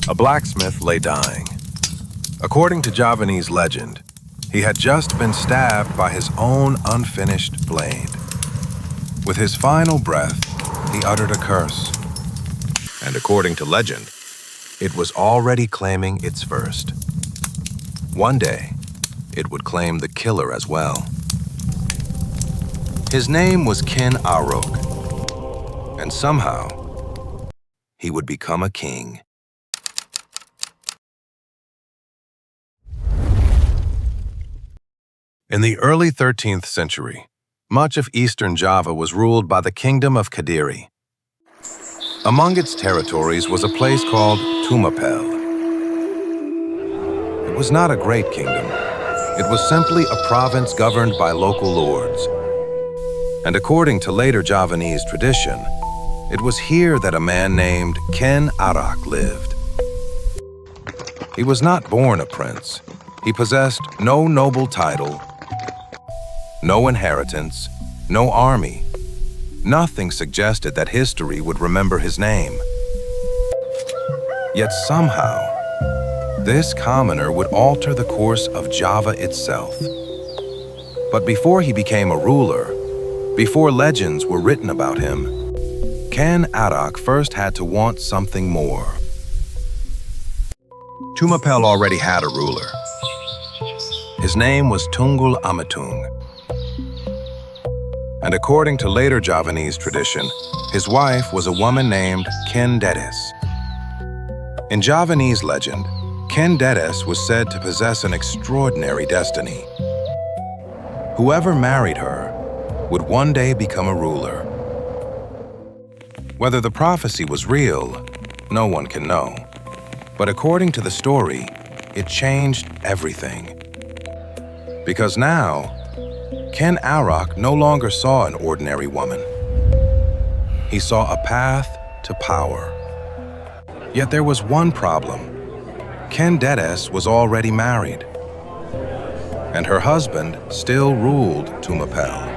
A blacksmith lay dying. According to Javanese legend, he had just been stabbed by his own unfinished blade. With his final breath, he uttered a curse. And according to legend, it was already claiming its first. One day, it would claim the killer as well. His name was Ken Arok, and somehow, he would become a king. In the early 13th century, much of eastern Java was ruled by the Kingdom of Kediri. Among its territories was a place called Tumapel. It was not a great kingdom. It was simply a province governed by local lords. And according to later Javanese tradition, it was here that a man named Ken Arok lived. He was not born a prince. He possessed no noble title, no inheritance, no army. Nothing suggested that history would remember his name. Yet somehow, this commoner would alter the course of Java itself. But before he became a ruler, before legends were written about him, Ken Arok first had to want something more. Tumapel already had a ruler. His name was Tunggul Amatung. And according to later Javanese tradition, his wife was a woman named Ken Dedes. In Javanese legend, Ken Dedes was said to possess an extraordinary destiny. Whoever married her would one day become a ruler. Whether the prophecy was real, no one can know. But according to the story, it changed everything. Because now, Ken Arok no longer saw an ordinary woman. He saw a path to power. Yet there was one problem. Ken Dedes was already married, and her husband still ruled Tumapel.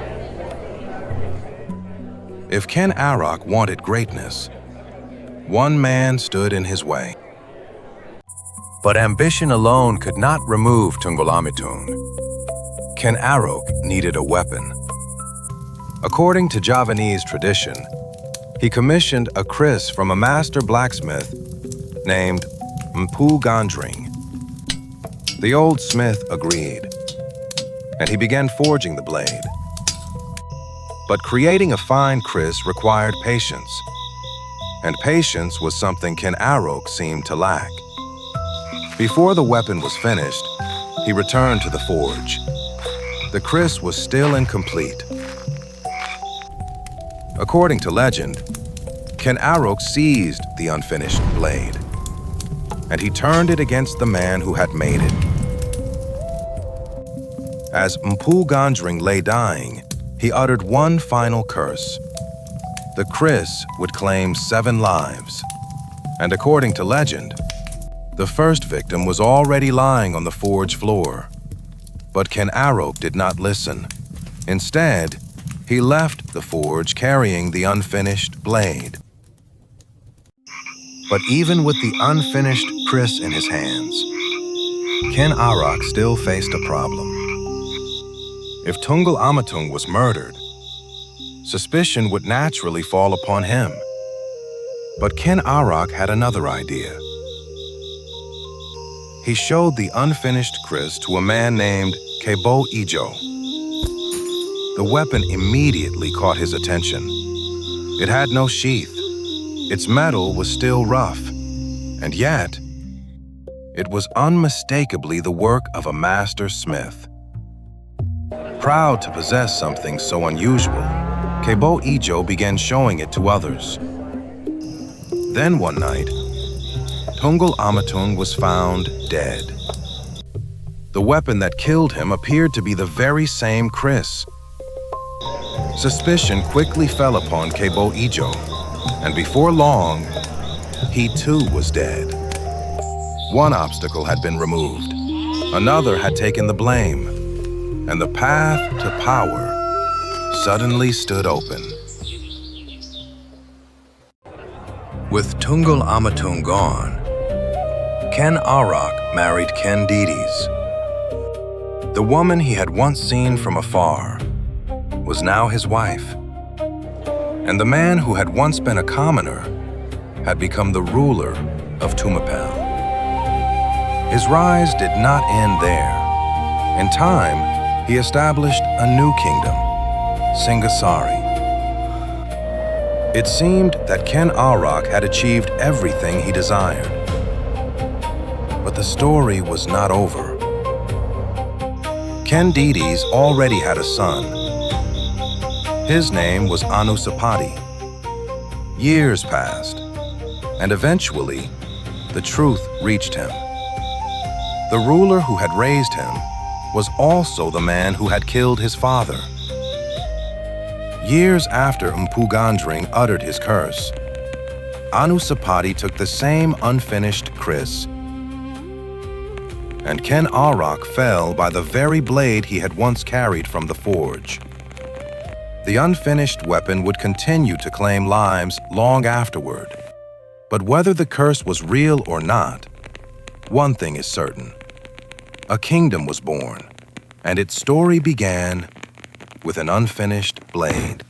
If Ken Arok wanted greatness, one man stood in his way. But ambition alone could not remove Tunggul Amatung. Ken Arok needed a weapon. According to Javanese tradition, he commissioned a kris from a master blacksmith named Mpu Gandring. The old smith agreed, and he began forging the blade. But creating a fine kris required patience, and patience was something Ken Arok seemed to lack. Before the weapon was finished, he returned to the forge. The kris was still incomplete. According to legend, Ken Arok seized the unfinished blade, and he turned it against the man who had made it. As Mpu Gandring lay dying, he uttered one final curse. The kris would claim 7 lives, and according to legend, the first victim was already lying on the forge floor. But Ken Arok did not listen. Instead, he left the forge carrying the unfinished blade. But even with the unfinished kris in his hands, Ken Arok still faced a problem. If Tunggul Amatung was murdered, suspicion would naturally fall upon him. But Ken Arok had another idea. He showed the unfinished kris to a man named Kebo Ijo. The weapon immediately caught his attention. It had no sheath. Its metal was still rough, and yet, it was unmistakably the work of a master smith. Proud to possess something so unusual, Kebo Ijo began showing it to others. Then one night, Tunggul Amatung was found dead. The weapon that killed him appeared to be the very same kris. Suspicion quickly fell upon Kebo Ijo, and before long, he too was dead. One obstacle had been removed, another had taken the blame, and the path to power suddenly stood open. With Tunggul Amatung gone, Ken Arok married Ken Dedes. The woman he had once seen from afar was now his wife. And the man who had once been a commoner had become the ruler of Tumapel. His rise did not end there. In time, he established a new kingdom, Singhasari. It seemed that Ken Arok had achieved everything he desired. But the story was not over. Ken Dedes already had a son. His name was Anusapati. Years passed, and eventually, the truth reached him. The ruler who had raised him was also the man who had killed his father. Years after Mpu Gandring uttered his curse, Anusapati took the same Unfinished Kris, and Ken Arok fell by the very blade he had once carried from the forge. The unfinished weapon would continue to claim lives long afterward. But whether the curse was real or not, one thing is certain. A kingdom was born, and its story began with an unfinished blade.